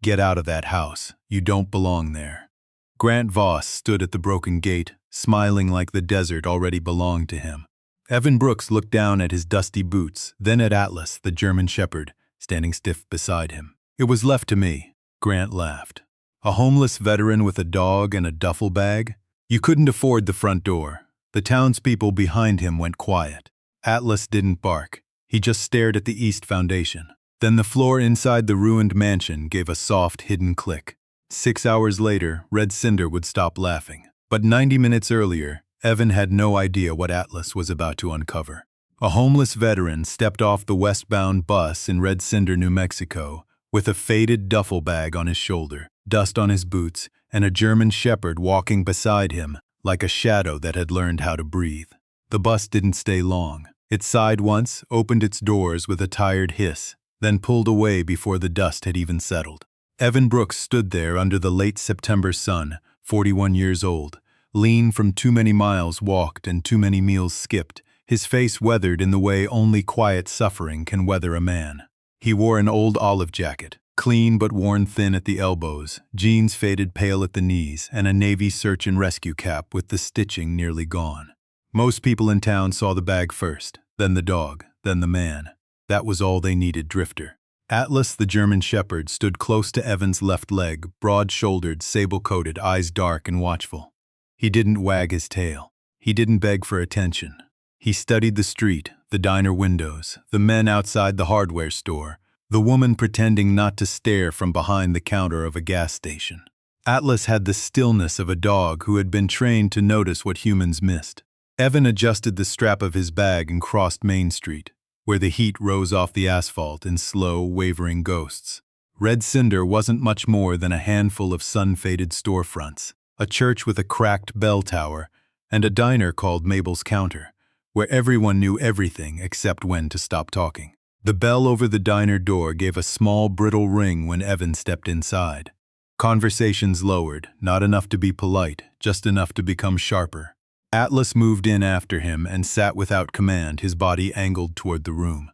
"Get out of that house. You don't belong there." Grant Voss stood at the broken gate, smiling like the desert already belonged to him. Evan Brooks looked down at his dusty boots, then at Atlas, the German shepherd, standing stiff beside him. "It was left to me," Grant laughed. "A homeless veteran with a dog and a duffel bag? You couldn't afford the front door." The townspeople behind him went quiet. Atlas didn't bark. He just stared at the east foundation. Then the floor inside the ruined mansion gave a soft, hidden click. 6 hours later, Red Cinder would stop laughing. But 90 minutes earlier, Evan had no idea what Atlas was about to uncover. A homeless veteran stepped off the westbound bus in Red Cinder, New Mexico, with a faded duffel bag on his shoulder, dust on his boots, and a German shepherd walking beside him like a shadow that had learned how to breathe. The bus didn't stay long. It sighed once, opened its doors with a tired hiss, then pulled away before the dust had even settled. Evan Brooks stood there under the late September sun, 41 years old, lean from too many miles walked and too many meals skipped, his face weathered in the way only quiet suffering can weather a man. He wore an old olive jacket, clean but worn thin at the elbows, jeans faded pale at the knees, and a Navy search and rescue cap with the stitching nearly gone. Most people in town saw the bag first, then the dog, then the man. That was all they needed, Drifter. Atlas, the German shepherd, stood close to Evan's left leg, broad-shouldered, sable-coated, eyes dark and watchful. He didn't wag his tail. He didn't beg for attention. He studied the street, the diner windows, the men outside the hardware store, the woman pretending not to stare from behind the counter of a gas station. Atlas had the stillness of a dog who had been trained to notice what humans missed. Evan adjusted the strap of his bag and crossed Main Street, where the heat rose off the asphalt in slow, wavering ghosts. Red Cinder wasn't much more than a handful of sun-faded storefronts, a church with a cracked bell tower, and a diner called Mabel's Counter, where everyone knew everything except when to stop talking. The bell over the diner door gave a small, brittle ring when Evan stepped inside. Conversations lowered, not enough to be polite, just enough to become sharper. Atlas moved in after him and sat without command, his body angled toward the room.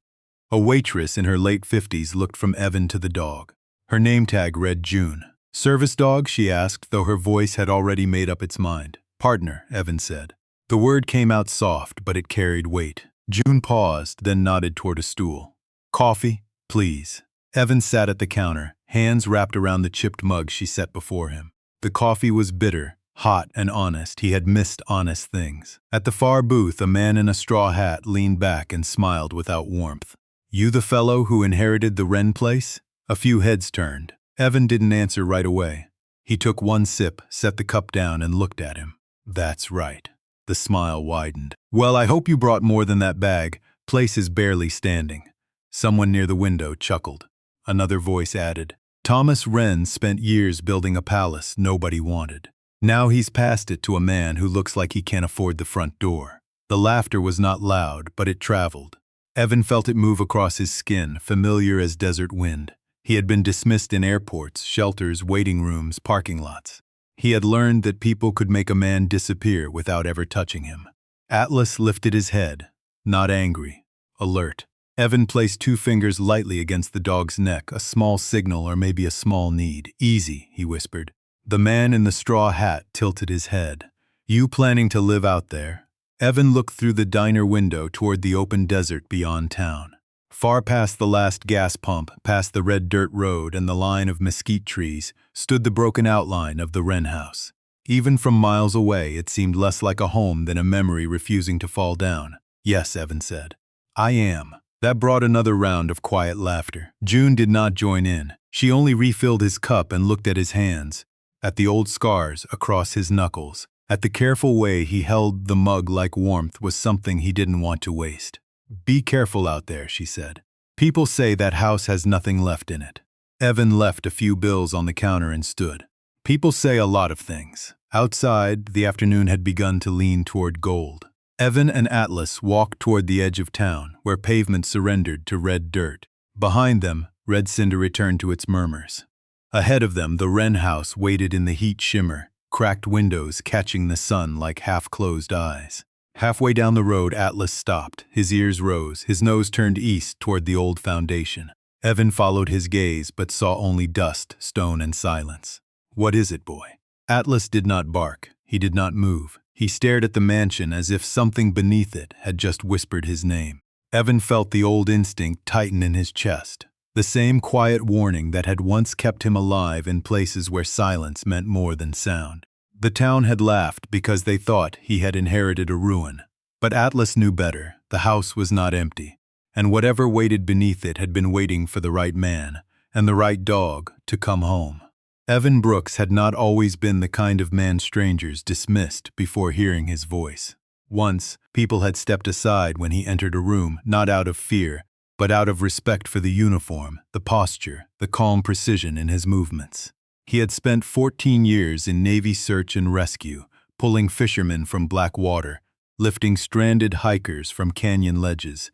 A waitress in her late 50s looked from Evan to the dog. Her name tag read June. "Service dog?" she asked, though her voice had already made up its mind. "Partner," Evan said. The word came out soft, but it carried weight. June paused, then nodded toward a stool. "Coffee, please." Evan sat at the counter, hands wrapped around the chipped mug she set before him. The coffee was bitter, hot and honest. He had missed honest things. At the far booth, a man in a straw hat leaned back and smiled without warmth. "You the fellow who inherited the Wren place?" A few heads turned. Evan didn't answer right away. He took one sip, set the cup down, and looked at him. "That's right." The smile widened. "Well, I hope you brought more than that bag. Place is barely standing." Someone near the window chuckled. Another voice added, "Thomas Wren spent years building a palace nobody wanted. Now he's passed it to a man who looks like he can't afford the front door." The laughter was not loud, but it traveled. Evan felt it move across his skin, familiar as desert wind. He had been dismissed in airports, shelters, waiting rooms, parking lots. He had learned that people could make a man disappear without ever touching him. Atlas lifted his head, not angry, alert. Evan placed 2 fingers lightly against the dog's neck, a small signal or maybe a small need. "Easy," he whispered. The man in the straw hat tilted his head. "You planning to live out there?" Evan looked through the diner window toward the open desert beyond town. Far past the last gas pump, past the red dirt road and the line of mesquite trees, stood the broken outline of the Wren house. Even from miles away, it seemed less like a home than a memory refusing to fall down. "Yes," Evan said. "I am." That brought another round of quiet laughter. June did not join in. She only refilled his cup and looked at his hands, at the old scars across his knuckles, at the careful way he held the mug like warmth was something he didn't want to waste. "Be careful out there," she said. "People say that house has nothing left in it." Evan left a few bills on the counter and stood. People say a lot of things. Outside, the afternoon had begun to lean toward gold. Evan and Atlas walked toward the edge of town, where pavement surrendered to red dirt. Behind them, Red Cinder returned to its murmurs. Ahead of them, the Wren house waited in the heat shimmer, cracked windows catching the sun like half-closed eyes. Halfway down the road, Atlas stopped. His ears rose, his nose turned east toward the old foundation. Evan followed his gaze but saw only dust, stone, and silence. "What is it, boy?" Atlas did not bark. He did not move. He stared at the mansion as if something beneath it had just whispered his name. Evan felt the old instinct tighten in his chest, the same quiet warning that had once kept him alive in places where silence meant more than sound. The town had laughed because they thought he had inherited a ruin. But Atlas knew better. The house was not empty, and whatever waited beneath it had been waiting for the right man and the right dog to come home. Evan Brooks had not always been the kind of man strangers dismissed before hearing his voice. Once, people had stepped aside when he entered a room, not out of fear, but out of respect for the uniform, the posture, the calm precision in his movements. He had spent 14 years in Navy search and rescue, pulling fishermen from black water, lifting stranded hikers from canyon ledges,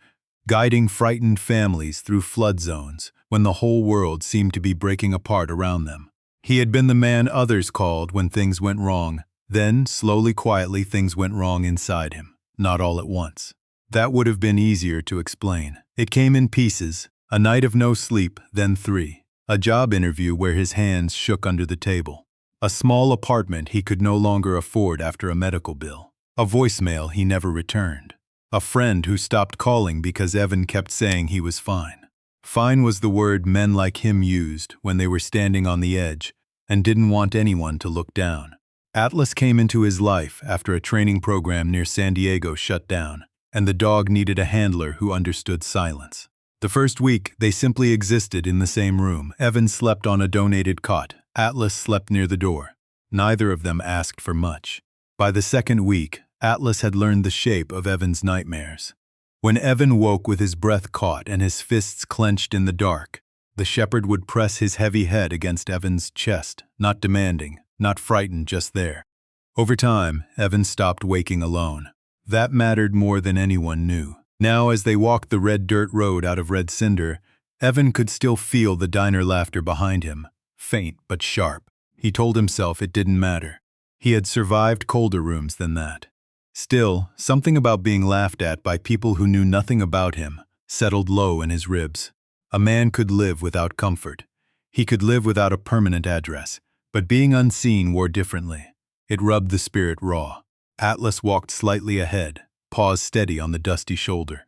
guiding frightened families through flood zones when the whole world seemed to be breaking apart around them. He had been the man others called when things went wrong. Then, slowly, quietly, things went wrong inside him, not all at once. That would have been easier to explain. It came in pieces: a night of no sleep, then 3. A job interview where his hands shook under the table. A small apartment he could no longer afford after a medical bill. A voicemail he never returned. A friend who stopped calling because Evan kept saying he was fine. Fine was the word men like him used when they were standing on the edge and didn't want anyone to look down. Atlas came into his life after a training program near San Diego shut down, and the dog needed a handler who understood silence. The first week, they simply existed in the same room. Evan slept on a donated cot. Atlas slept near the door. Neither of them asked for much. By the second week, Atlas had learned the shape of Evan's nightmares. When Evan woke with his breath caught and his fists clenched in the dark, the shepherd would press his heavy head against Evan's chest, not demanding, not frightened, just there. Over time, Evan stopped waking alone. That mattered more than anyone knew. Now, as they walked the red dirt road out of Red Cinder, Evan could still feel the diner laughter behind him, faint but sharp. He told himself it didn't matter. He had survived colder rooms than that. Still, something about being laughed at by people who knew nothing about him settled low in his ribs. A man could live without comfort. He could live without a permanent address, but being unseen wore differently. It rubbed the spirit raw. Atlas walked slightly ahead, paws steady on the dusty shoulder.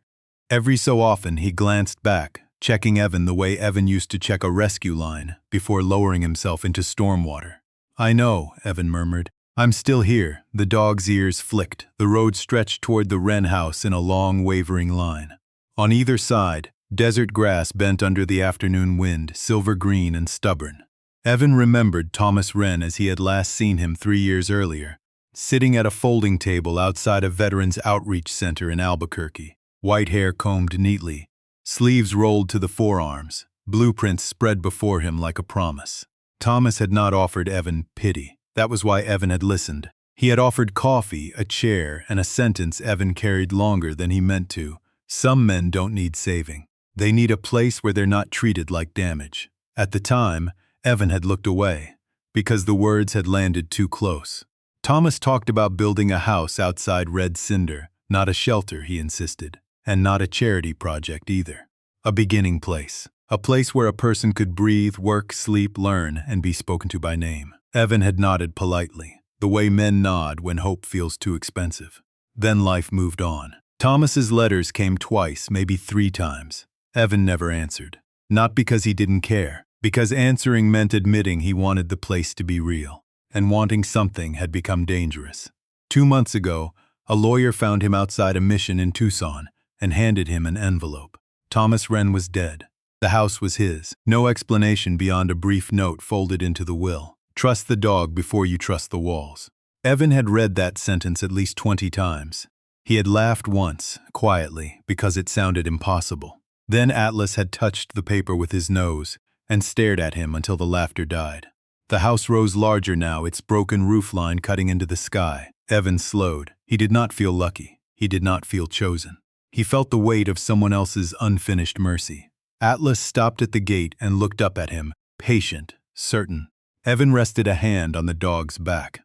Every so often he glanced back, checking Evan the way Evan used to check a rescue line before lowering himself into storm water. "I know," Evan murmured. "I'm still here." The dog's ears flicked. The road stretched toward the Wren house in a long, wavering line. On either side, desert grass bent under the afternoon wind, silver green and stubborn. Evan remembered Thomas Wren as he had last seen him 3 years earlier, sitting at a folding table outside a Veterans Outreach Center in Albuquerque, white hair combed neatly, sleeves rolled to the forearms, blueprints spread before him like a promise. Thomas had not offered Evan pity. That was why Evan had listened. He had offered coffee, a chair, and a sentence Evan carried longer than he meant to. Some men don't need saving. They need a place where they're not treated like damage. At the time, Evan had looked away, because the words had landed too close. Thomas talked about building a house outside Red Cinder, not a shelter, he insisted, and not a charity project either. A beginning place. A place where a person could breathe, work, sleep, learn, and be spoken to by name. Evan had nodded politely, the way men nod when hope feels too expensive. Then life moved on. Thomas's letters came twice, maybe 3 times. Evan never answered. Not because he didn't care, because answering meant admitting he wanted the place to be real, and wanting something had become dangerous. 2 months ago, a lawyer found him outside a mission in Tucson and handed him an envelope. Thomas Wren was dead. The house was his. No explanation beyond a brief note folded into the will. Trust the dog before you trust the walls. Evan had read that sentence at least 20 times. He had laughed once, quietly, because it sounded impossible. Then Atlas had touched the paper with his nose and stared at him until the laughter died. The house rose larger now, its broken roofline cutting into the sky. Evan slowed. He did not feel lucky. He did not feel chosen. He felt the weight of someone else's unfinished mercy. Atlas stopped at the gate and looked up at him, patient, certain. Evan rested a hand on the dog's back.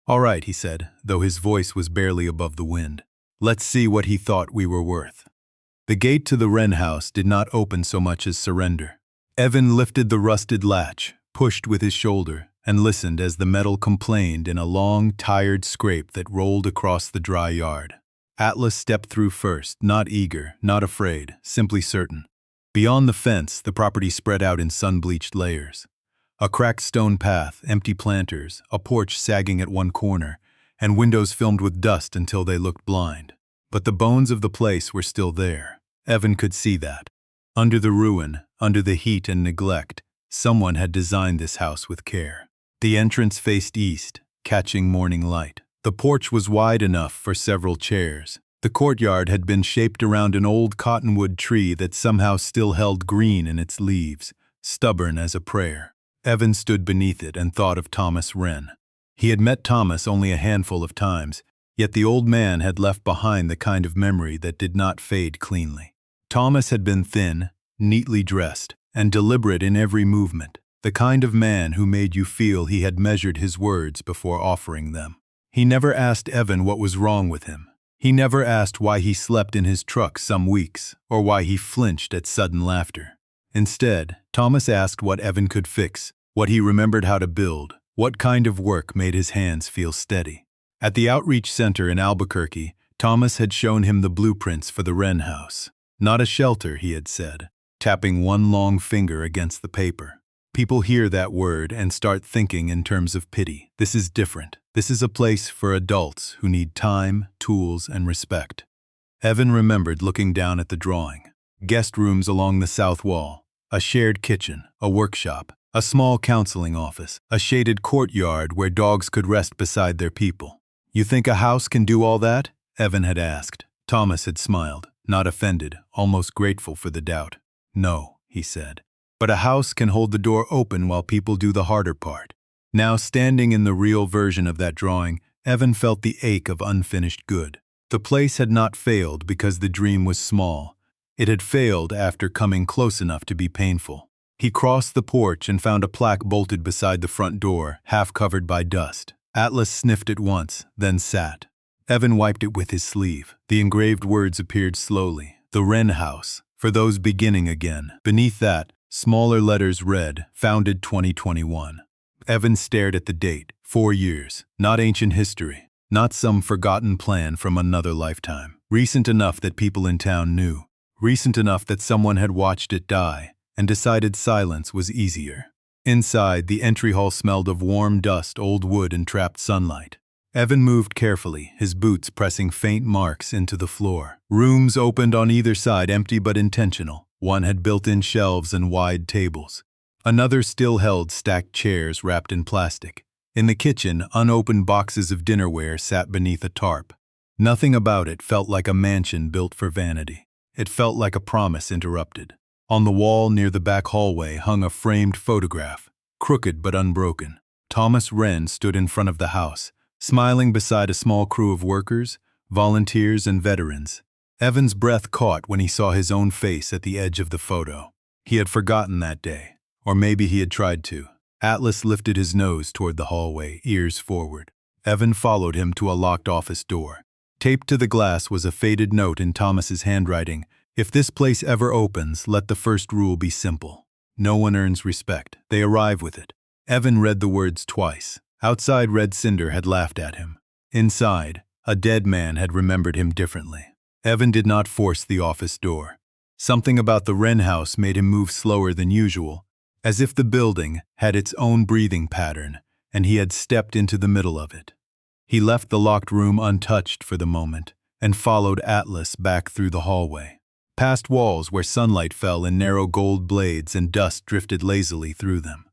"All right," he said, though his voice was barely above the wind. "Let's see what he thought we were worth." The gate to the Wren house did not open so much as surrender. Evan lifted the rusted latch, pushed with his shoulder, and listened as the metal complained in a long, tired scrape that rolled across the dry yard. Atlas stepped through first, not eager, not afraid, simply certain. Beyond the fence, the property spread out in sun-bleached layers. A cracked stone path, empty planters, a porch sagging at one corner, and windows filmed with dust until they looked blind. But the bones of the place were still there. Evan could see that. Under the ruin, under the heat and neglect, someone had designed this house with care. The entrance faced east, catching morning light. The porch was wide enough for several chairs. The courtyard had been shaped around an old cottonwood tree that somehow still held green in its leaves, stubborn as a prayer. Evan stood beneath it and thought of Thomas Wren. He had met Thomas only a handful of times, yet the old man had left behind the kind of memory that did not fade cleanly. Thomas had been thin, neatly dressed, and deliberate in every movement, the kind of man who made you feel he had measured his words before offering them. He never asked Evan what was wrong with him. He never asked why he slept in his truck some weeks, or why he flinched at sudden laughter. Instead, Thomas asked what Evan could fix, what he remembered how to build, what kind of work made his hands feel steady. At the outreach center in Albuquerque, Thomas had shown him the blueprints for the Wren house. Not a shelter, he had said, tapping one long finger against the paper. People hear that word and start thinking in terms of pity. This is different. This is a place for adults who need time, tools, and respect. Evan remembered looking down at the drawing. Guest rooms along the south wall, a shared kitchen, a workshop, a small counseling office, a shaded courtyard where dogs could rest beside their people. "You think a house can do all that?" Evan had asked. Thomas had smiled, not offended, almost grateful for the doubt. "No," he said. "But a house can hold the door open while people do the harder part." Now, standing in the real version of that drawing, Evan felt the ache of unfinished good. The place had not failed because the dream was small. It had failed after coming close enough to be painful. He crossed the porch and found a plaque bolted beside the front door, half covered by dust. Atlas sniffed it once, then sat. Evan wiped it with his sleeve. The engraved words appeared slowly. "The Wren House, for those beginning again." Beneath that, smaller letters read, "Founded 2021. Evan stared at the date. 4 years. Not ancient history. Not some forgotten plan from another lifetime. Recent enough that people in town knew. Recent enough that someone had watched it die and decided silence was easier. Inside, the entry hall smelled of warm dust, old wood, and trapped sunlight. Evan moved carefully, his boots pressing faint marks into the floor. Rooms opened on either side, empty but intentional. One had built-in shelves and wide tables. Another still held stacked chairs wrapped in plastic. In the kitchen, unopened boxes of dinnerware sat beneath a tarp. Nothing about it felt like a mansion built for vanity. It felt like a promise interrupted. On the wall near the back hallway hung a framed photograph, crooked but unbroken. Thomas Wren stood in front of the house, smiling beside a small crew of workers, volunteers, and veterans. Evan's breath caught when he saw his own face at the edge of the photo. He had forgotten that day, or maybe he had tried to. Atlas lifted his nose toward the hallway, ears forward. Evan followed him to a locked office door. Taped to the glass was a faded note in Thomas's handwriting. "If this place ever opens, let the first rule be simple. No one earns respect. They arrive with it." Evan read the words twice. Outside, Red Cinder had laughed at him. Inside, a dead man had remembered him differently. Evan did not force the office door. Something about the Wren house made him move slower than usual, as if the building had its own breathing pattern, and he had stepped into the middle of it. He left the locked room untouched for the moment, and followed Atlas back through the hallway. Past walls where sunlight fell in narrow gold blades and dust drifted lazily through them.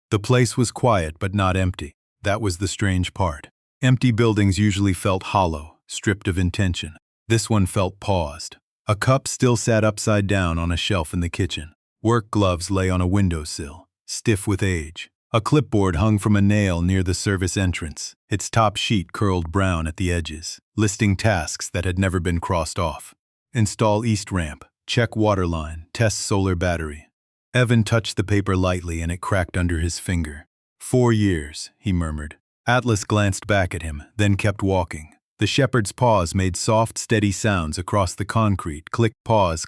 The place was quiet but not empty. That was the strange part. Empty buildings usually felt hollow, stripped of intention. This one felt paused. A cup still sat upside down on a shelf in the kitchen. Work gloves lay on a windowsill, stiff with age. A clipboard hung from a nail near the service entrance, its top sheet curled brown at the edges, listing tasks that had never been crossed off. Install east ramp, check water line, test solar battery. Evan touched the paper lightly and it cracked under his finger. 4 years, he murmured. Atlas glanced back at him, then kept walking. The shepherd's paws made soft, steady sounds across the concrete, click, pause,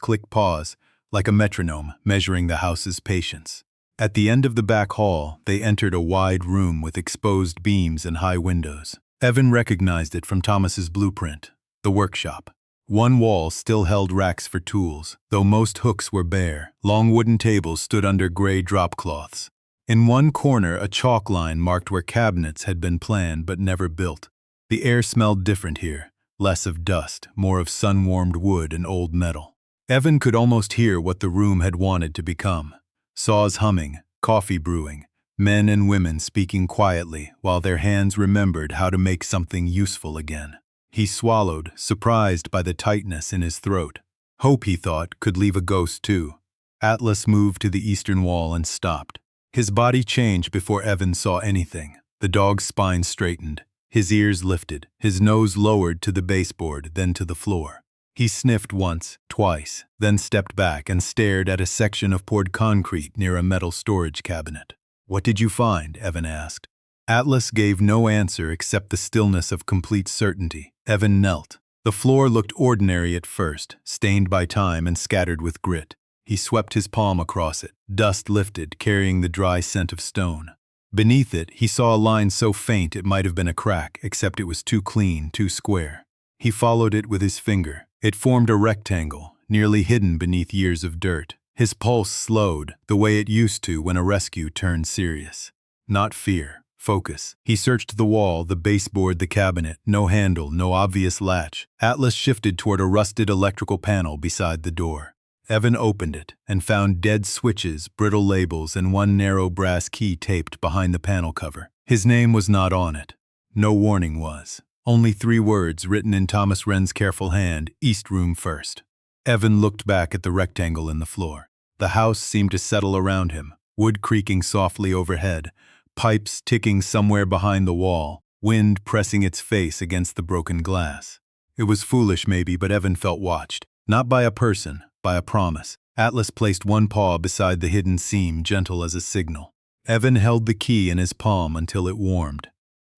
like a metronome measuring the house's patience. At the end of the back hall, they entered a wide room with exposed beams and high windows. Evan recognized it from Thomas's blueprint, the workshop. One wall still held racks for tools, though most hooks were bare. Long wooden tables stood under gray drop cloths. In one corner, a chalk line marked where cabinets had been planned but never built. The air smelled different here, less of dust, more of sun-warmed wood and old metal. Evan could almost hear what the room had wanted to become. Saws humming, coffee brewing, men and women speaking quietly while their hands remembered how to make something useful again. He swallowed, surprised by the tightness in his throat. Hope, he thought, could leave a ghost too. Atlas moved to the eastern wall and stopped. His body changed before Evan saw anything. The dog's spine straightened, his ears lifted, his nose lowered to the baseboard, then to the floor. He sniffed once, twice, then stepped back and stared at a section of poured concrete near a metal storage cabinet. "What did you find?" Evan asked. Atlas gave no answer except the stillness of complete certainty. Evan knelt. The floor looked ordinary at first, stained by time and scattered with grit. He swept his palm across it. Dust lifted, carrying the dry scent of stone. Beneath it, he saw a line so faint it might have been a crack, except it was too clean, too square. He followed it with his finger. It formed a rectangle, nearly hidden beneath years of dirt. His pulse slowed, the way it used to when a rescue turned serious. Not fear, focus. He searched the wall, the baseboard, the cabinet. No handle, no obvious latch. Atlas shifted toward a rusted electrical panel beside the door. Evan opened it and found dead switches, brittle labels, and one narrow brass key taped behind the panel cover. His name was not on it. No warning was. Only 3 words written in Thomas Wren's careful hand: East Room First. Evan looked back at the rectangle in the floor. The house seemed to settle around him, wood creaking softly overhead, pipes ticking somewhere behind the wall, wind pressing its face against the broken glass. It was foolish maybe, but Evan felt watched. Not by a person, by a promise. Atlas placed one paw beside the hidden seam, gentle as a signal. Evan held the key in his palm until it warmed.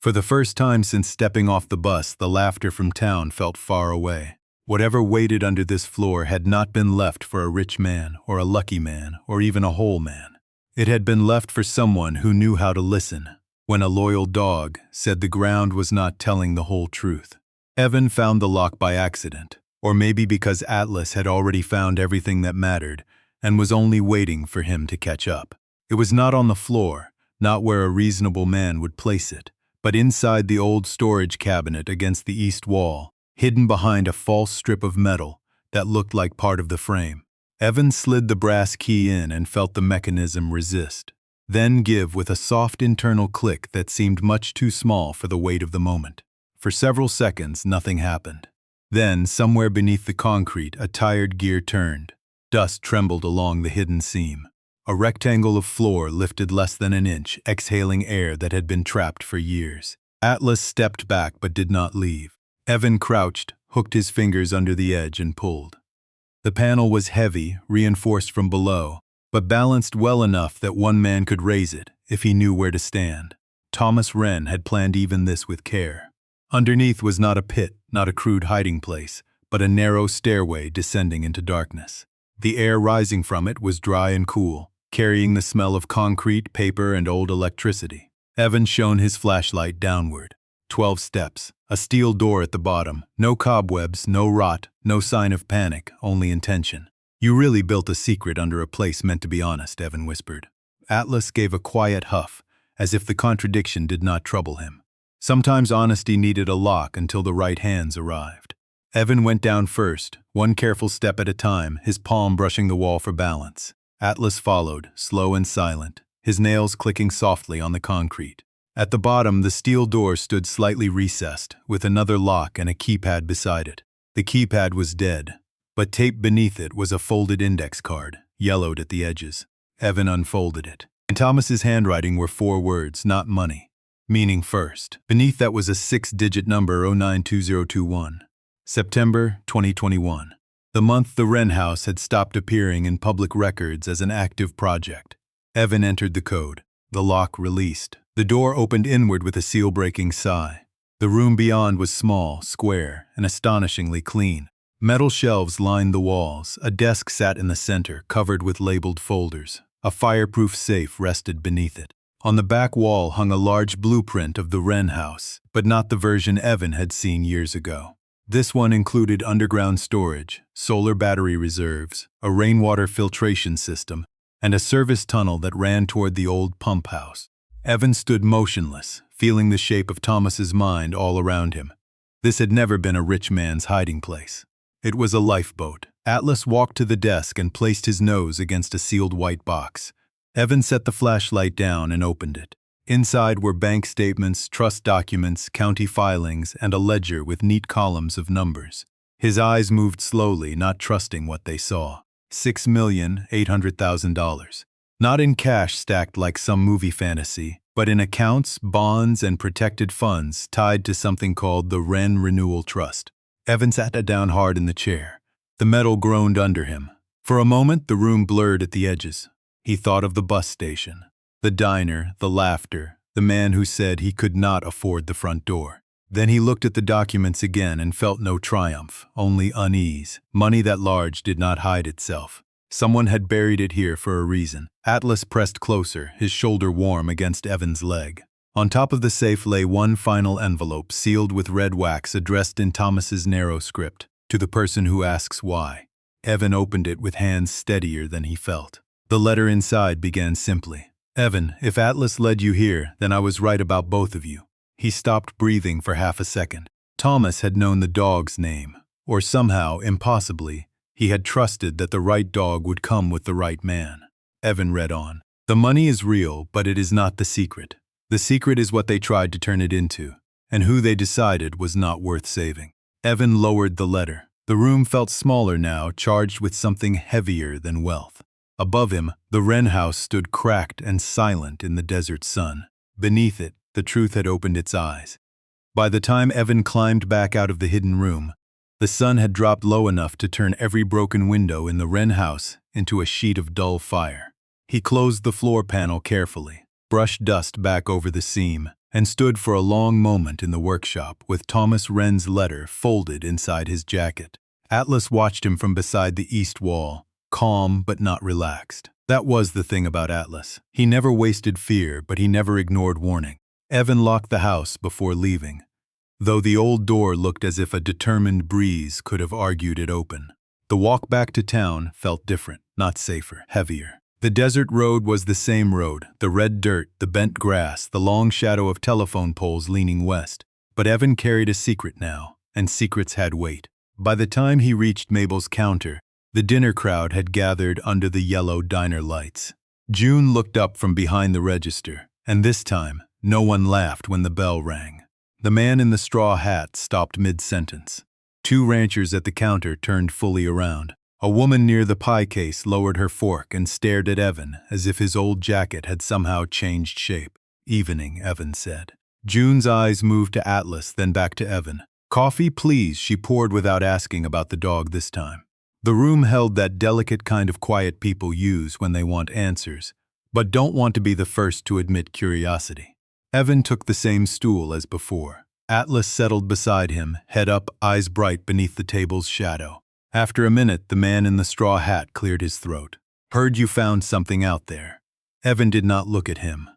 For the first time since stepping off the bus, the laughter from town felt far away. Whatever waited under this floor had not been left for a rich man, or a lucky man, or even a whole man. It had been left for someone who knew how to listen, when a loyal dog said the ground was not telling the whole truth. Evan found the lock by accident, or maybe because Atlas had already found everything that mattered and was only waiting for him to catch up. It was not on the floor, not where a reasonable man would place it, but inside the old storage cabinet against the east wall, hidden behind a false strip of metal that looked like part of the frame. Evan slid the brass key in and felt the mechanism resist, then give with a soft internal click that seemed much too small for the weight of the moment. For several seconds, nothing happened. Then, somewhere beneath the concrete, a tired gear turned. Dust trembled along the hidden seam. A rectangle of floor lifted less than an inch, exhaling air that had been trapped for years. Atlas stepped back but did not leave. Evan crouched, hooked his fingers under the edge and pulled. The panel was heavy, reinforced from below, but balanced well enough that one man could raise it if he knew where to stand. Thomas Wren had planned even this with care. Underneath was not a pit, not a crude hiding place, but a narrow stairway descending into darkness. The air rising from it was dry and cool, carrying the smell of concrete, paper, and old electricity. Evan shone his flashlight downward. 12 steps, a steel door at the bottom, no cobwebs, no rot, no sign of panic, only intention. "You really built a secret under a place meant to be honest," Evan whispered. Atlas gave a quiet huff, as if the contradiction did not trouble him. Sometimes honesty needed a lock until the right hands arrived. Evan went down first, one careful step at a time, his palm brushing the wall for balance. Atlas followed, slow and silent, his nails clicking softly on the concrete. At the bottom, the steel door stood slightly recessed, with another lock and a keypad beside it. The keypad was dead, but taped beneath it was a folded index card, yellowed at the edges. Evan unfolded it. In Thomas's handwriting were 4 words, not money, meaning first. Beneath that was a 6-digit number, 092021. September 2021. The month the Wren House had stopped appearing in public records as an active project. Evan entered the code. The lock released. The door opened inward with a seal-breaking sigh. The room beyond was small, square, and astonishingly clean. Metal shelves lined the walls, a desk sat in the center, covered with labeled folders. A fireproof safe rested beneath it. On the back wall hung a large blueprint of the Wren house, but not the version Evan had seen years ago. This one included underground storage, solar battery reserves, a rainwater filtration system, and a service tunnel that ran toward the old pump house. Evan stood motionless, feeling the shape of Thomas's mind all around him. This had never been a rich man's hiding place. It was a lifeboat. Atlas walked to the desk and placed his nose against a sealed white box. Evan set the flashlight down and opened it. Inside were bank statements, trust documents, county filings, and a ledger with neat columns of numbers. His eyes moved slowly, not trusting what they saw. $6,800,000. Not in cash stacked like some movie fantasy, but in accounts, bonds, and protected funds tied to something called the Wren Renewal Trust. Evan sat down hard in the chair. The metal groaned under him. For a moment, the room blurred at the edges. He thought of the bus station, the diner, the laughter, the man who said he could not afford the front door. Then he looked at the documents again and felt no triumph, only unease. Money that large did not hide itself. Someone had buried it here for a reason. Atlas pressed closer, his shoulder warm against Evan's leg. On top of the safe lay one final envelope sealed with red wax addressed in Thomas's narrow script, to the person who asks why. Evan opened it with hands steadier than he felt. The letter inside began simply, "Evan, if Atlas led you here, then I was right about both of you." He stopped breathing for half a second. Thomas had known the dog's name, or somehow, impossibly, he had trusted that the right dog would come with the right man. Evan read on. "The money is real, but it is not the secret. The secret is what they tried to turn it into, and who they decided was not worth saving." Evan lowered the letter. The room felt smaller now, charged with something heavier than wealth. Above him, the Wren house stood cracked and silent in the desert sun. Beneath it, the truth had opened its eyes. By the time Evan climbed back out of the hidden room, the sun had dropped low enough to turn every broken window in the Wren house into a sheet of dull fire. He closed the floor panel carefully, brushed dust back over the seam, and stood for a long moment in the workshop with Thomas Wren's letter folded inside his jacket. Atlas watched him from beside the east wall, calm but not relaxed. That was the thing about Atlas. He never wasted fear, but he never ignored warning. Evan locked the house before leaving, though the old door looked as if a determined breeze could have argued it open. The walk back to town felt different, not safer, heavier. The desert road was the same road, the red dirt, the bent grass, the long shadow of telephone poles leaning west. But Evan carried a secret now, and secrets had weight. By the time he reached Mabel's counter, the dinner crowd had gathered under the yellow diner lights. June looked up from behind the register, and this time, no one laughed when the bell rang. The man in the straw hat stopped mid-sentence. Two ranchers at the counter turned fully around. A woman near the pie case lowered her fork and stared at Evan as if his old jacket had somehow changed shape. "Evening," Evan said. June's eyes moved to Atlas, then back to Evan. "Coffee, please," she poured without asking about the dog this time. The room held that delicate kind of quiet people use when they want answers, but don't want to be the first to admit curiosity. Evan took the same stool as before. Atlas settled beside him, head up, eyes bright beneath the table's shadow. After a minute, the man in the straw hat cleared his throat. "Heard you found something out there." Evan did not look at him.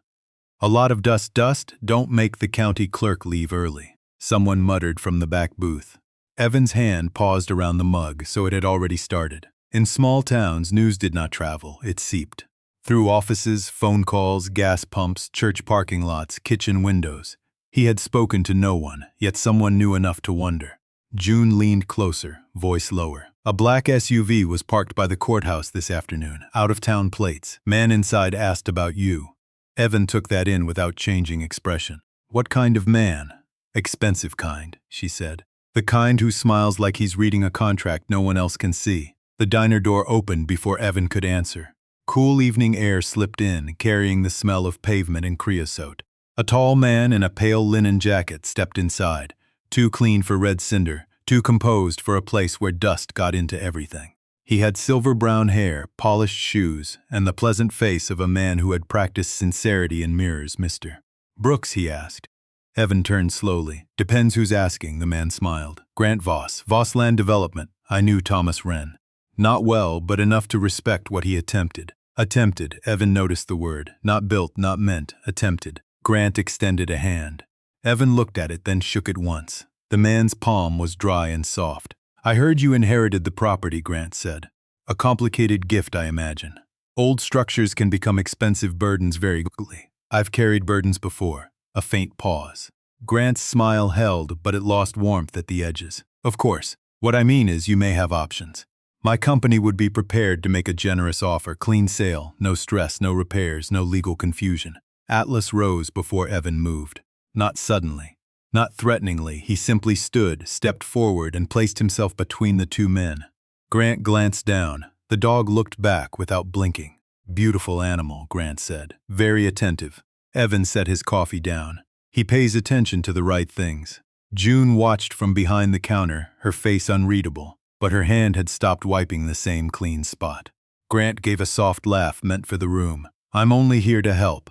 "A lot of dust, don't make the county clerk leave early," someone muttered from the back booth. Evan's hand paused around the mug, so it had already started. In small towns, news did not travel, it seeped. Through offices, phone calls, gas pumps, church parking lots, kitchen windows. He had spoken to no one, yet someone knew enough to wonder. June leaned closer, voice lower. "A black SUV was parked by the courthouse this afternoon, out-of-town plates. Man inside asked about you." Evan took that in without changing expression. "What kind of man?" "Expensive kind," she said. "The kind who smiles like he's reading a contract no one else can see." The diner door opened before Evan could answer. Cool evening air slipped in, carrying the smell of pavement and creosote. A tall man in a pale linen jacket stepped inside, too clean for red cinder, too composed for a place where dust got into everything. He had silver-brown hair, polished shoes, and the pleasant face of a man who had practiced sincerity in mirrors. "Mr. Brooks?" he asked. Evan turned slowly. "Depends who's asking," the man smiled. "Grant Voss, Voss Land Development. I knew Thomas Wren. Not well, but enough to respect what he attempted. Attempted, Evan noticed the word. Not built, not meant, attempted. Grant extended a hand. Evan looked at it, then shook it once. The man's palm was dry and soft. I heard you inherited the property, Grant said. A complicated gift, I imagine. Old structures can become expensive burdens very quickly. I've carried burdens before. A faint pause. Grant's smile held, but it lost warmth at the edges. Of course. What I mean is you may have options. My company would be prepared to make a generous offer. Clean sale, no stress, no repairs, no legal confusion. Atlas rose before Evan moved. Not suddenly. Not threateningly. He simply stood, stepped forward, and placed himself between the two men. Grant glanced down. The dog looked back without blinking. Beautiful animal, Grant said. Very attentive. Evan set his coffee down. He pays attention to the right things. June watched from behind the counter, her face unreadable, but her hand had stopped wiping the same clean spot. Grant gave a soft laugh meant for the room. I'm only here to help.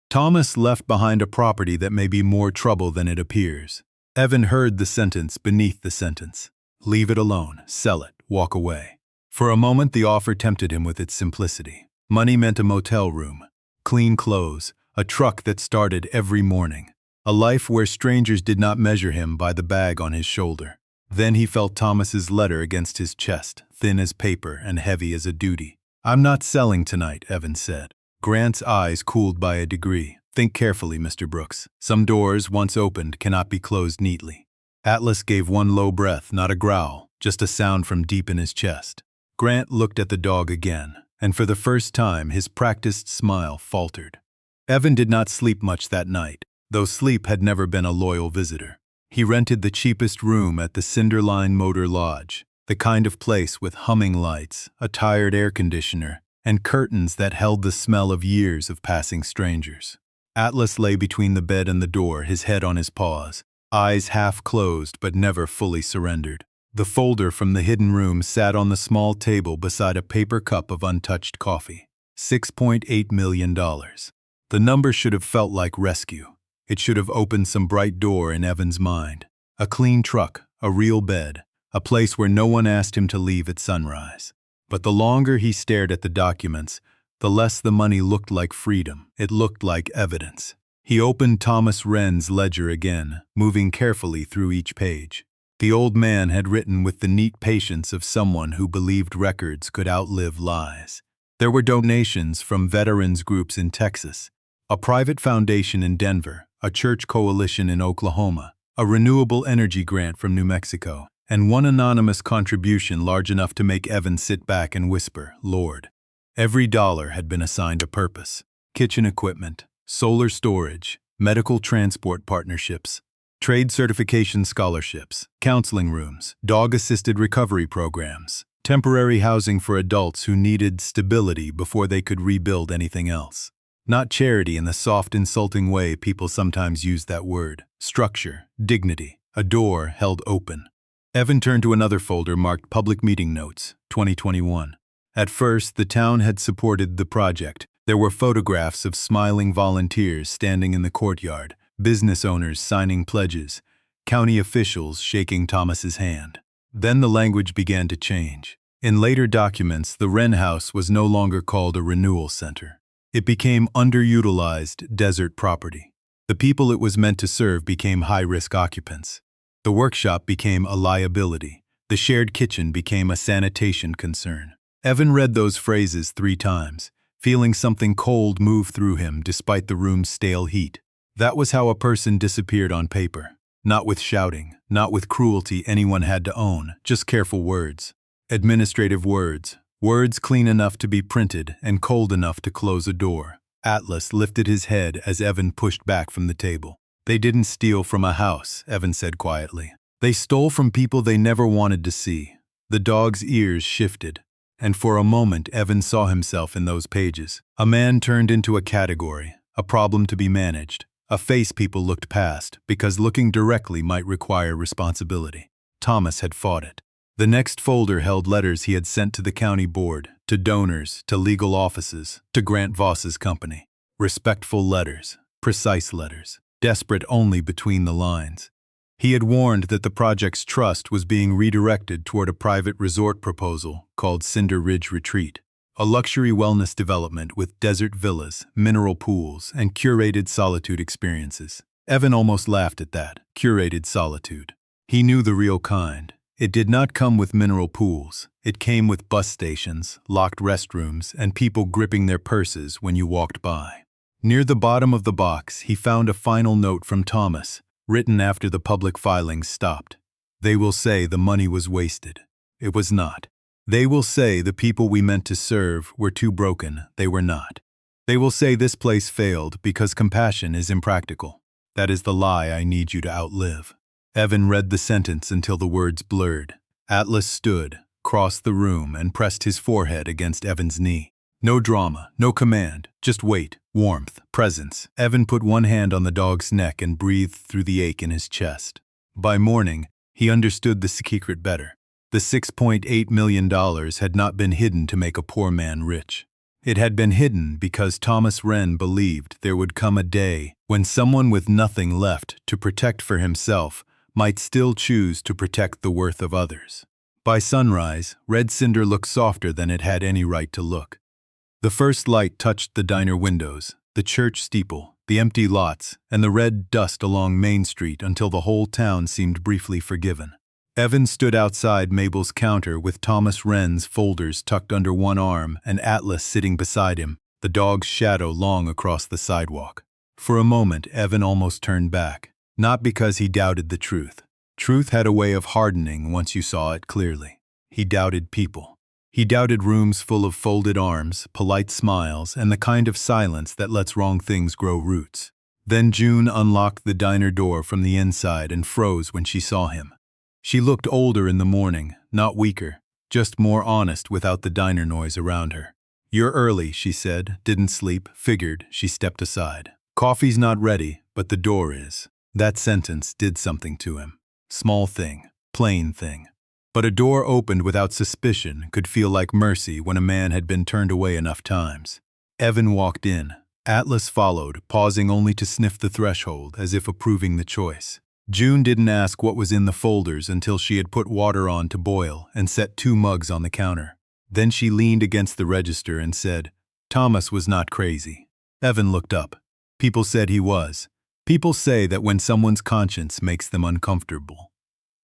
Thomas left behind a property that may be more trouble than it appears. Evan heard the sentence beneath the sentence. Leave it alone, sell it, walk away. For a moment the offer tempted him with its simplicity. Money meant a motel room, clean clothes, a truck that started every morning. A life where strangers did not measure him by the bag on his shoulder. Then he felt Thomas's letter against his chest, thin as paper and heavy as a duty. I'm not selling tonight, Evan said. Grant's eyes cooled by a degree. Think carefully, Mr. Brooks. Some doors, once opened, cannot be closed neatly. Atlas gave one low breath, not a growl, just a sound from deep in his chest. Grant looked at the dog again, and for the first time his practiced smile faltered. Evan did not sleep much that night, though sleep had never been a loyal visitor. He rented the cheapest room at the Cinderline Motor Lodge, the kind of place with humming lights, a tired air conditioner, and curtains that held the smell of years of passing strangers. Atlas lay between the bed and the door, his head on his paws, eyes half closed but never fully surrendered. The folder from the hidden room sat on the small table beside a paper cup of untouched coffee. $6.8 million. The number should have felt like rescue. It should have opened some bright door in Evan's mind. A clean truck, a real bed, a place where no one asked him to leave at sunrise. But the longer he stared at the documents, the less the money looked like freedom. It looked like evidence. He opened Thomas Wren's ledger again, moving carefully through each page. The old man had written with the neat patience of someone who believed records could outlive lies. There were donations from veterans groups in Texas, a private foundation in Denver, a church coalition in Oklahoma, a renewable energy grant from New Mexico, and one anonymous contribution large enough to make Evan sit back and whisper, Lord. Every dollar had been assigned a purpose. Kitchen equipment, solar storage, medical transport partnerships, trade certification scholarships, counseling rooms, dog-assisted recovery programs, temporary housing for adults who needed stability before they could rebuild anything else. Not charity in the soft, insulting way people sometimes use that word. Structure, dignity, a door held open. Evan turned to another folder marked Public Meeting Notes, 2021. At first, the town had supported the project. There were photographs of smiling volunteers standing in the courtyard, business owners signing pledges, county officials shaking Thomas's hand. Then the language began to change. In later documents, the Wren House was no longer called a renewal center. It became underutilized desert property. The people it was meant to serve became high-risk occupants. The workshop became a liability. The shared kitchen became a sanitation concern. Evan read those phrases 3 times, feeling something cold move through him despite the room's stale heat. That was how a person disappeared on paper. Not with shouting, not with cruelty anyone had to own, just careful words. Administrative words. Words clean enough to be printed and cold enough to close a door. Atlas lifted his head as Evan pushed back from the table. They didn't steal from a house, Evan said quietly. They stole from people they never wanted to see. The dog's ears shifted, and for a moment Evan saw himself in those pages. A man turned into a category, a problem to be managed, a face people looked past because looking directly might require responsibility. Thomas had fought it. The next folder held letters he had sent to the county board, to donors, to legal offices, to Grant Voss's company. Respectful letters, precise letters, desperate only between the lines. He had warned that the project's trust was being redirected toward a private resort proposal called Cinder Ridge Retreat, a luxury wellness development with desert villas, mineral pools, and curated solitude experiences. Evan almost laughed at that, curated solitude. He knew the real kind. It did not come with mineral pools. It came with bus stations, locked restrooms, and people gripping their purses when you walked by. Near the bottom of the box, he found a final note from Thomas, written after the public filings stopped. They will say the money was wasted. It was not. They will say the people we meant to serve were too broken. They were not. They will say this place failed because compassion is impractical. That is the lie I need you to outlive. Evan read the sentence until the words blurred. Atlas stood, crossed the room, and pressed his forehead against Evan's knee. No drama, no command, just weight, warmth, presence. Evan put one hand on the dog's neck and breathed through the ache in his chest. By morning, he understood the secret better. The $6.8 million had not been hidden to make a poor man rich. It had been hidden because Thomas Wren believed there would come a day when someone with nothing left to protect for himself might still choose to protect the worth of others. By sunrise, Red Cinder looked softer than it had any right to look. The first light touched the diner windows, the church steeple, the empty lots, and the red dust along Main Street until the whole town seemed briefly forgiven. Evan stood outside Mabel's counter with Thomas Wren's folders tucked under one arm and Atlas sitting beside him, the dog's shadow long across the sidewalk. For a moment, Evan almost turned back, not because he doubted the truth. Truth had a way of hardening once you saw it clearly. He doubted people. He doubted rooms full of folded arms, polite smiles, and the kind of silence that lets wrong things grow roots. Then June unlocked the diner door from the inside and froze when she saw him. She looked older in the morning, not weaker, just more honest without the diner noise around her. "You're early," she said, didn't sleep, figured. She stepped aside. "Coffee's not ready, but the door is." That sentence did something to him. Small thing, plain thing. But a door opened without suspicion could feel like mercy when a man had been turned away enough times. Evan walked in. Atlas followed, pausing only to sniff the threshold, as if approving the choice. June didn't ask what was in the folders until she had put water on to boil and set 2 mugs on the counter. Then she leaned against the register and said, "Thomas was not crazy." Evan looked up. People said he was. People say that when someone's conscience makes them uncomfortable.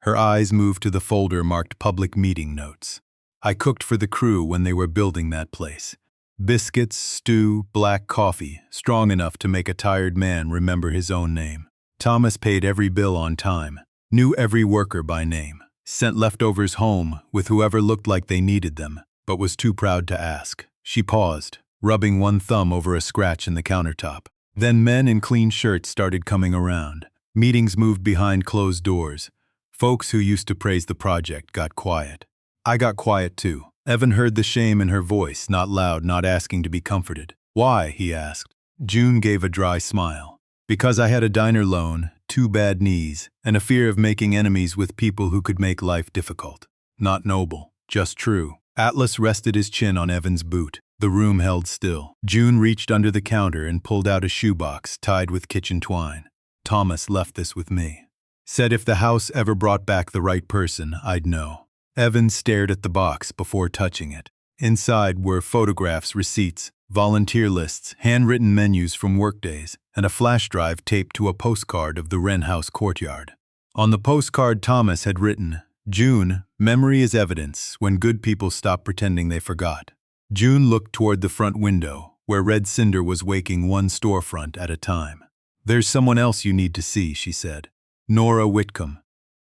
Her eyes moved to the folder marked Public Meeting Notes. "I cooked for the crew when they were building that place. Biscuits, stew, black coffee, strong enough to make a tired man remember his own name. Thomas paid every bill on time, knew every worker by name, sent leftovers home with whoever looked like they needed them, but was too proud to ask." She paused, rubbing one thumb over a scratch in the countertop. Then men in clean shirts started coming around. Meetings moved behind closed doors. Folks who used to praise the project got quiet. I got quiet too. Evan heard the shame in her voice, not loud, not asking to be comforted. "Why?" he asked. June gave a dry smile. "Because I had a diner loan, 2 bad knees, and a fear of making enemies with people who could make life difficult. Not noble, just true." Atlas rested his chin on Evan's boot. The room held still. June reached under the counter and pulled out a shoebox tied with kitchen twine. "Thomas left this with me. Said if the house ever brought back the right person, I'd know." Evan stared at the box before touching it. Inside were photographs, receipts, volunteer lists, handwritten menus from workdays, and a flash drive taped to a postcard of the Wren House courtyard. On the postcard, Thomas had written, "June, memory is evidence when good people stop pretending they forgot." June looked toward the front window, where Red Cinder was waking one storefront at a time. "There's someone else you need to see," she said. "Nora Whitcomb.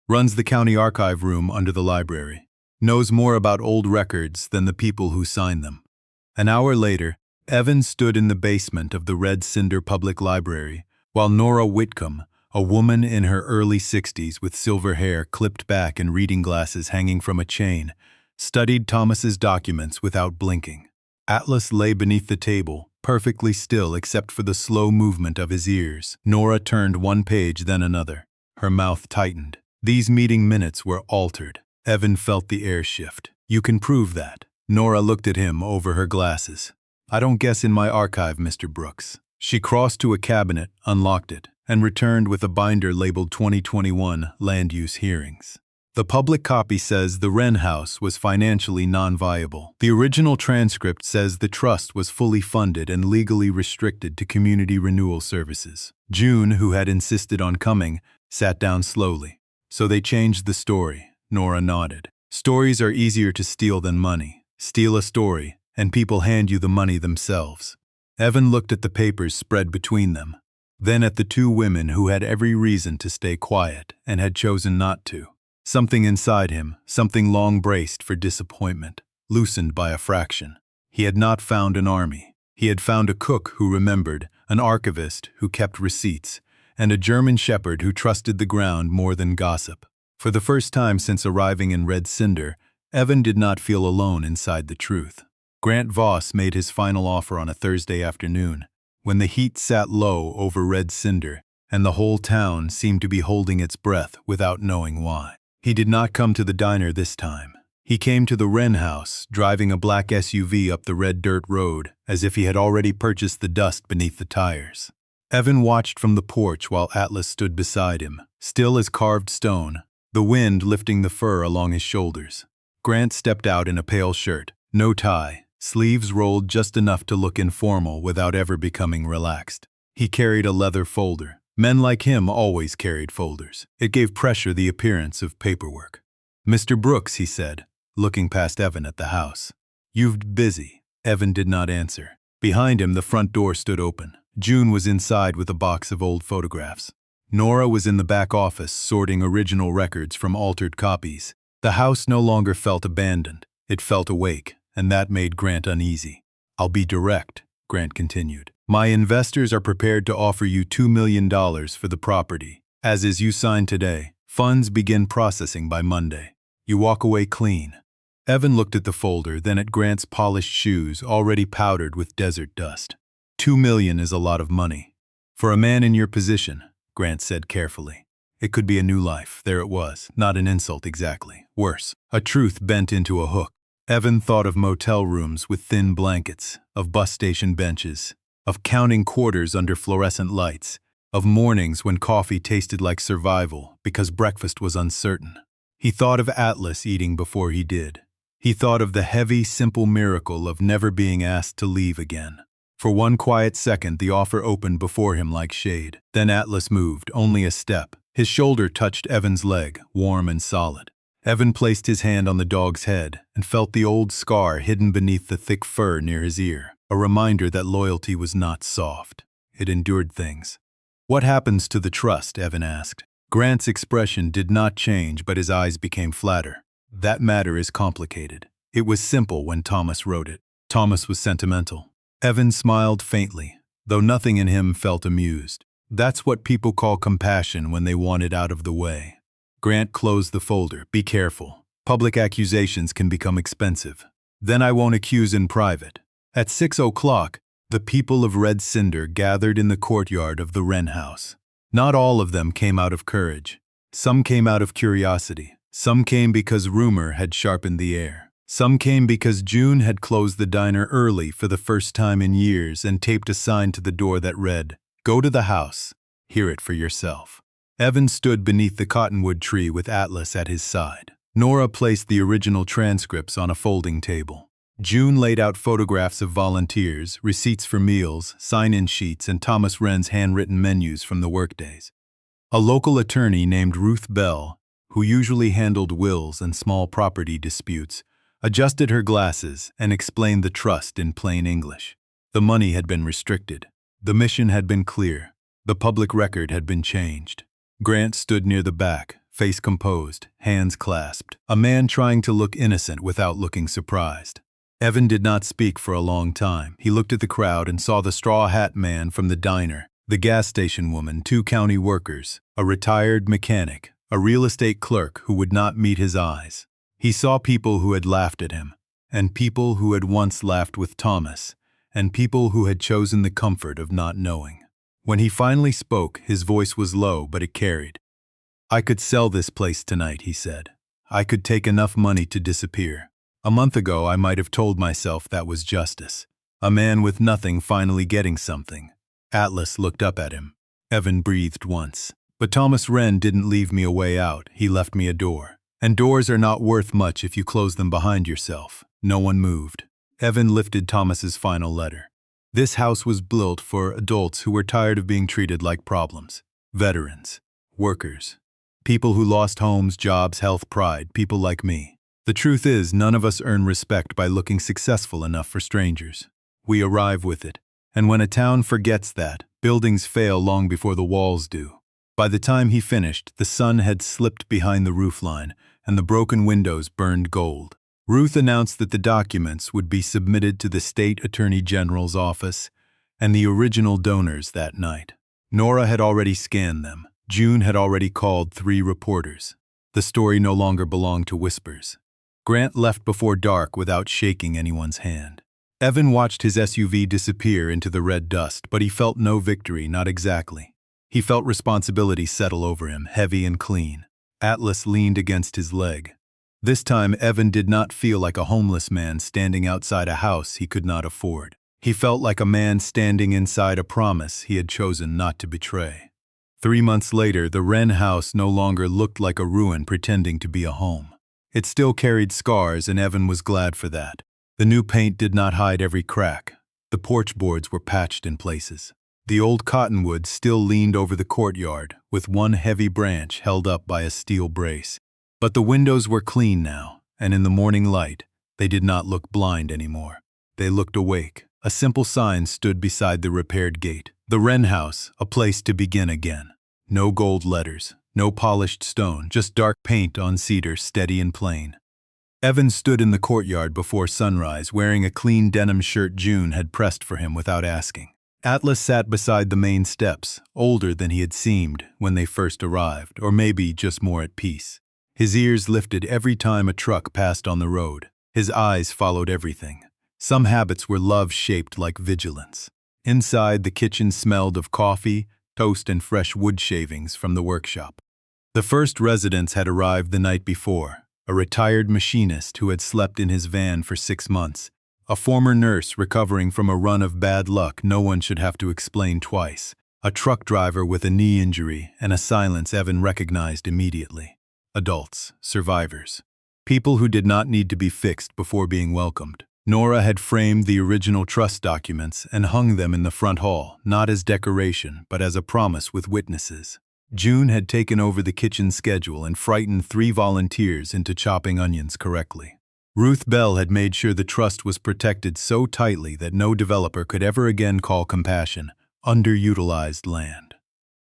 Runs the county archive room under the library. Knows more about old records than the people who sign them." An hour later, Evan stood in the basement of the Red Cinder Public Library, while Nora Whitcomb, a woman in her early 60s with silver hair clipped back and reading glasses hanging from a chain, studied Thomas's documents without blinking. Atlas lay beneath the table, perfectly still except for the slow movement of his ears. Nora turned one page, then another. Her mouth tightened. These meeting minutes were altered. Evan felt the air shift. "You can prove that." Nora looked at him over her glasses. "I don't guess in my archive, Mr. Brooks. She crossed to a cabinet, unlocked it, and returned with a binder labeled 2021 Land Use Hearings. The public copy says the Wren House was financially non-viable. The original transcript says the trust was fully funded and legally restricted to community renewal services. June, who had insisted on coming, sat down slowly. So they changed the story. Nora nodded. Stories are easier to steal than money. Steal a story, and people hand you the money themselves. Evan looked at the papers spread between them, then at the two women who had every reason to stay quiet and had chosen not to. Something inside him, something long braced for disappointment, loosened by a fraction. He had not found an army. He had found a cook who remembered, an archivist who kept receipts, and a German shepherd who trusted the ground more than gossip. For the first time since arriving in Red Cinder, Evan did not feel alone inside the truth. Grant Voss made his final offer on a Thursday afternoon, when the heat sat low over Red Cinder, and the whole town seemed to be holding its breath without knowing why. He did not come to the diner this time. He came to the Wren House, driving a black SUV up the red dirt road, as if he had already purchased the dust beneath the tires. Evan watched from the porch while Atlas stood beside him, still as carved stone, the wind lifting the fur along his shoulders. Grant stepped out in a pale shirt, no tie, sleeves rolled just enough to look informal without ever becoming relaxed. He carried a leather folder. Men like him always carried folders. It gave pressure the appearance of paperwork. "Mr. Brooks," he said, looking past Evan at the house. "You've busy." Evan did not answer. Behind him, the front door stood open. June was inside with a box of old photographs. Nora was in the back office sorting original records from altered copies. The house no longer felt abandoned. It felt awake, and that made Grant uneasy. "I'll be direct," Grant continued. "My investors are prepared to offer you $2 million for the property. As is you signed today. Funds begin processing by Monday. You walk away clean." Evan looked at the folder, then at Grant's polished shoes already powdered with desert dust. $2 million is a lot of money. "For a man in your position," Grant said carefully. It could be a new life. There it was, not an insult exactly. Worse, a truth bent into a hook. Evan thought of motel rooms with thin blankets, of bus station benches, of counting quarters under fluorescent lights, of mornings when coffee tasted like survival because breakfast was uncertain. He thought of Atlas eating before he did. He thought of the heavy, simple miracle of never being asked to leave again. For one quiet second, the offer opened before him like shade. Then Atlas moved, only a step. His shoulder touched Evan's leg, warm and solid. Evan placed his hand on the dog's head and felt the old scar hidden beneath the thick fur near his ear, a reminder that loyalty was not soft. It endured things. "What happens to the trust?" Evan asked. Grant's expression did not change, but his eyes became flatter. "That matter is complicated. It was simple when Thomas wrote it. Thomas was sentimental." Evan smiled faintly, though nothing in him felt amused. "That's what people call compassion when they want it out of the way." Grant closed the folder. "Be careful. Public accusations can become expensive. Then I won't accuse in private." At 6 o'clock, the people of Red Cinder gathered in the courtyard of the Wren House. Not all of them came out of courage. Some came out of curiosity. Some came because rumor had sharpened the air. Some came because June had closed the diner early for the first time in years and taped a sign to the door that read, "Go to the house. Hear it for yourself." Evan stood beneath the cottonwood tree with Atlas at his side. Nora placed the original transcripts on a folding table. June laid out photographs of volunteers, receipts for meals, sign-in sheets, and Thomas Wren's handwritten menus from the workdays. A local attorney named Ruth Bell, who usually handled wills and small property disputes, adjusted her glasses and explained the trust in plain English. The money had been restricted. The mission had been clear. The public record had been changed. Grant stood near the back, face composed, hands clasped, a man trying to look innocent without looking surprised. Evan did not speak for a long time. He looked at the crowd and saw the straw hat man from the diner, the gas station woman, 2 county workers, a retired mechanic, a real estate clerk who would not meet his eyes. He saw people who had laughed at him, and people who had once laughed with Thomas, and people who had chosen the comfort of not knowing. When he finally spoke, his voice was low, but it carried. "I could sell this place tonight," he said. "I could take enough money to disappear. A month ago, I might have told myself that was justice. A man with nothing finally getting something. Atlas looked up at him. Evan breathed once. But Thomas Wren didn't leave me a way out, he left me a door. And doors are not worth much if you close them behind yourself. No one moved. Evan lifted Thomas's final letter. This house was built for adults who were tired of being treated like problems. Veterans. Workers. People who lost homes, jobs, health, pride. People like me. The truth is, none of us earn respect by looking successful enough for strangers. We arrive with it. And when a town forgets that, buildings fail long before the walls do. By the time he finished, the sun had slipped behind the roofline, and the broken windows burned gold. Ruth announced that the documents would be submitted to the State Attorney General's office and the original donors that night. Nora had already scanned them. June had already called 3 reporters. The story no longer belonged to whispers. Grant left before dark without shaking anyone's hand. Evan watched his SUV disappear into the red dust, but he felt no victory, not exactly. He felt responsibility settle over him, heavy and clean. Atlas leaned against his leg. This time, Evan did not feel like a homeless man standing outside a house he could not afford. He felt like a man standing inside a promise he had chosen not to betray. 3 months later, the Wren house no longer looked like a ruin pretending to be a home. It still carried scars, and Evan was glad for that. The new paint did not hide every crack. The porch boards were patched in places. The old cottonwood still leaned over the courtyard, with one heavy branch held up by a steel brace. But the windows were clean now, and in the morning light, they did not look blind anymore. They looked awake. A simple sign stood beside the repaired gate. The Wren house, a place to begin again. No gold letters, no polished stone, just dark paint on cedar, steady and plain. Evan stood in the courtyard before sunrise, wearing a clean denim shirt June had pressed for him without asking. Atlas sat beside the main steps, older than he had seemed when they first arrived, or maybe just more at peace. His ears lifted every time a truck passed on the road. His eyes followed everything. Some habits were love-shaped like vigilance. Inside, the kitchen smelled of coffee, toast, and fresh wood shavings from the workshop. The first residents had arrived the night before, a retired machinist who had slept in his van for 6 months. A former nurse recovering from a run of bad luck no one should have to explain twice. A truck driver with a knee injury and a silence Evan recognized immediately. Adults, survivors. People who did not need to be fixed before being welcomed. Nora had framed the original trust documents and hung them in the front hall, not as decoration, but as a promise with witnesses. June had taken over the kitchen schedule and frightened 3 volunteers into chopping onions correctly. Ruth Bell had made sure the trust was protected so tightly that no developer could ever again call Compassion underutilized land.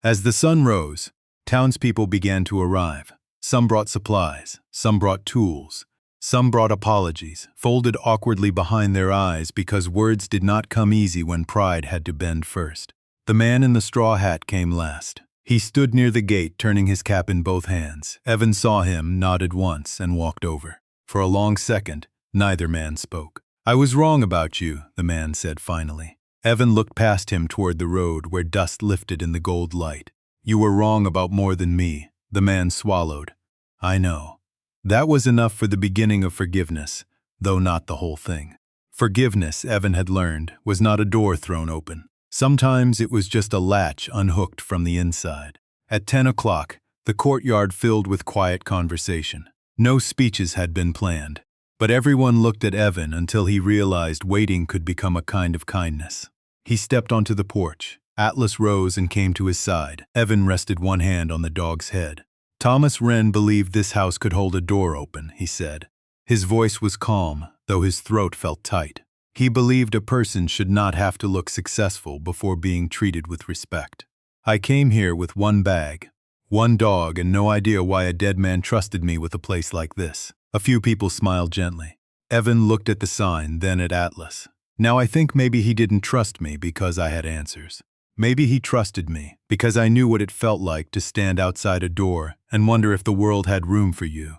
As the sun rose, townspeople began to arrive. Some brought supplies, some brought tools, some brought apologies, folded awkwardly behind their eyes because words did not come easy when pride had to bend first. The man in the straw hat came last. He stood near the gate, turning his cap in both hands. Evan saw him, nodded once, and walked over. For a long second, neither man spoke. "I was wrong about you," the man said finally. Evan looked past him toward the road where dust lifted in the gold light. "You were wrong about more than me," the man swallowed. "I know." That was enough for the beginning of forgiveness, though not the whole thing. Forgiveness, Evan had learned, was not a door thrown open. Sometimes it was just a latch unhooked from the inside. At 10 o'clock, the courtyard filled with quiet conversation. No speeches had been planned, but everyone looked at Evan until he realized waiting could become a kind of kindness. He stepped onto the porch. Atlas rose and came to his side. Evan rested one hand on the dog's head. "Thomas Wren believed this house could hold a door open," he said. His voice was calm, though his throat felt tight. He believed a person should not have to look successful before being treated with respect. "I came here with one bag, one dog, and no idea why a dead man trusted me with a place like this." A few people smiled gently. Evan looked at the sign, then at Atlas. "Now I think maybe he didn't trust me because I had answers. Maybe he trusted me because I knew what it felt like to stand outside a door and wonder if the world had room for you."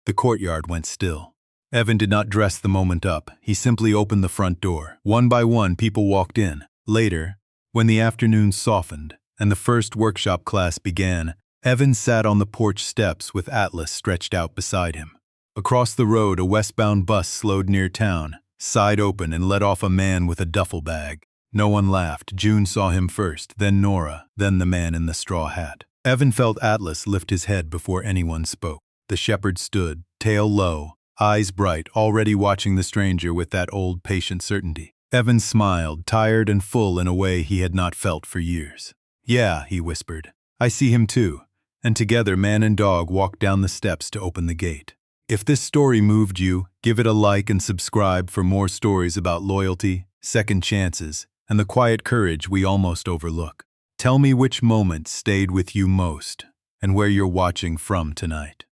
The courtyard went still. Evan did not dress the moment up. He simply opened the front door. One by one, people walked in. Later, when the afternoon softened and the first workshop class began, Evan sat on the porch steps with Atlas stretched out beside him. Across the road, a westbound bus slowed near town, side open, and let off a man with a duffel bag. No one laughed. June saw him first, then Nora, then the man in the straw hat. Evan felt Atlas lift his head before anyone spoke. The shepherd stood, tail low, eyes bright, already watching the stranger with that old patient certainty. Evan smiled, tired and full in a way he had not felt for years. "Yeah," he whispered. "I see him too." And together man and dog walked down the steps to open the gate. If this story moved you, give it a like and subscribe for more stories about loyalty, second chances, and the quiet courage we almost overlook. Tell me which moment stayed with you most and where you're watching from tonight.